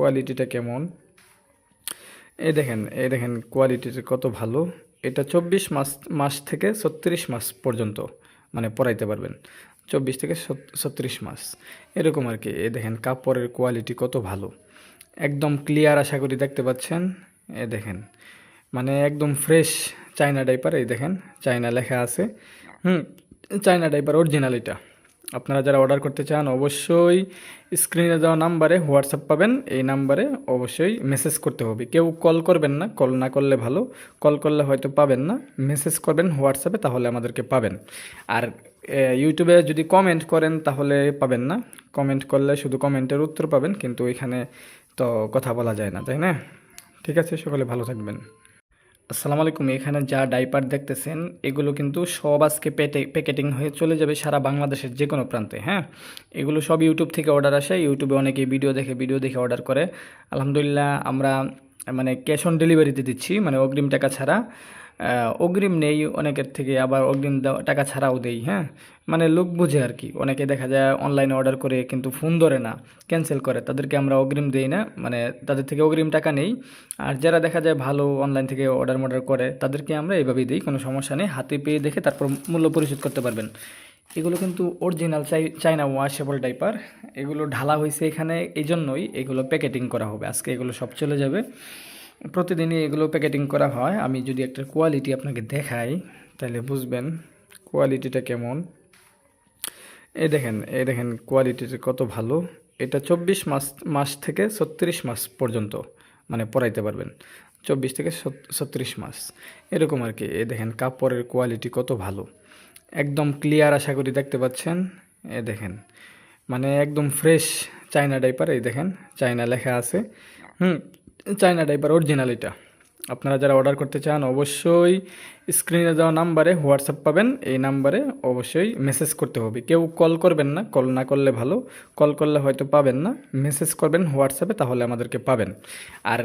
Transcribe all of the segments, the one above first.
কোয়ালিটিটা কেমন। এই দেখেন কোয়ালিটিটা কত ভালো। এটা 24 মাস মাস থেকে 36 মাস পর্যন্ত মানে পরাইতে পারবেন। 24 থেকে 36 মাস এরকম আর কি। এই দেখেন কাপড়ের কোয়ালিটি কত ভালো, একদম ক্লিয়ার, আশা করি দেখতে পাচ্ছেন। এ দেখেন মানে একদম ফ্রেশ চায়না ডাইপার। এই দেখেন চায়না লেখা আছে। হুম, চায়না ডাইপার অরিজিনাল এটা। আপনারা যারা অর্ডার করতে চান অবশ্যই স্ক্রিনে দেওয়া নাম্বারে হোয়াটসঅ্যাপ পাবেন। এই নাম্বারে অবশ্যই মেসেজ করতে হবে, কেউ কল করবেন না, কল না করলে ভালো। কল করলে হয়তো পাবেন না, মেসেজ করবেন হোয়াটসঅ্যাপে, তাহলে আমাদেরকে পাবেন। আর ইউটিউবে যদি কমেন্ট করেন তাহলে পাবেন না। কমেন্ট করলে শুধু কমেন্টের উত্তর পাবেন, কিন্তু এখানে তো কথা বলা যায় না, তাই না? ঠিক আছে, সকলে ভালো থাকবেন। আসসালামু আলাইকুম। এখানে যা ডাইপার দেখতেছেন এগুলো কিন্তু সব আজকে প্যাকেটিং হয়ে চলে যাবে সারা বাংলাদেশের যে কোনো প্রান্তে। হ্যাঁ, এগুলো সব ইউটিউব থেকে অর্ডার আসে। ইউটিউবে অনেকেই ভিডিও দেখে অর্ডার করে। আলহামদুলিল্লাহ আমরা মানে ক্যাশ অন ডেলিভারিতে দিচ্ছি, মানে অগ্রিম টাকা ছাড়া। অগ্রিম নেই অনেকের থেকে, আবার অগ্রিম টাকা ছাড়াও দেই। হ্যাঁ, মানে লোক বুঝে আর কি। অনেকে দেখা যায় অনলাইনে অর্ডার করে কিন্তু ফোন ধরে না, ক্যান্সেল করে, তাদেরকে আমরা অগ্রিম দেই না, মানে তাদের থেকে অগ্রিম টাকা নেই। আর যারা দেখা যায় ভালো অনলাইন থেকে অর্ডার করে তাদেরকে আমরা এইভাবেই দিই, কোনো সমস্যা নেই। হাতে পেয়ে দেখে তারপর মূল্য পরিশোধ করতে পারবেন। এগুলো কিন্তু অরিজিনাল চাইনা ওয়াশেবল ডাইপার। এগুলো ঢালা হয়েছে এখানে, এই জন্যই এগুলো প্যাকেটিং করা হবে। আজকে এগুলো সব চলে যাবে। প্রতিদিনই এগুলো প্যাকেটিং করা হয়। আমি যদি একটা কোয়ালিটি আপনাকে দেখাই তাহলে বুঝবেন কোয়ালিটিটা কেমন। এই দেখেন কোয়ালিটিটা কত ভালো। এটা 24 মাস থেকে 36 মাস পর্যন্ত মানে পরাইতে পারবেন। 24 থেকে 36 মাস এরকম আর কি। এই দেখেন কাপড়ের কোয়ালিটি কত ভালো, একদম ক্লিয়ার, আশা করি দেখতে পাচ্ছেন। এ দেখেন মানে একদম ফ্রেশ চায়না ডাইপার। এই দেখেন চায়না লেখা আছে। হুম, চায়না ডাইপার অরিজিনাল এটা। আপনারা যারা অর্ডার করতে চান অবশ্যই স্ক্রিনে দেওয়া নাম্বারে হোয়াটসঅ্যাপ পাবেন। এই নাম্বারে অবশ্যই মেসেজ করতে হবে, কেউ কল করবেন না, কল না করলে ভালো। কল করলে হয়তো পাবেন না, মেসেজ করবেন হোয়াটসঅ্যাপে, তাহলে আমাদেরকে পাবেন। আর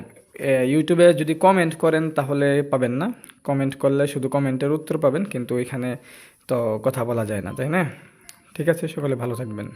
ইউটিউবে যদি কমেন্ট করেন তাহলে পাবেন না। কমেন্ট করলে শুধু কমেন্টের উত্তর পাবেন, কিন্তু এখানে তো কথা বলা যায় না, তাই না? ঠিক আছে, সকলে ভালো থাকবেন।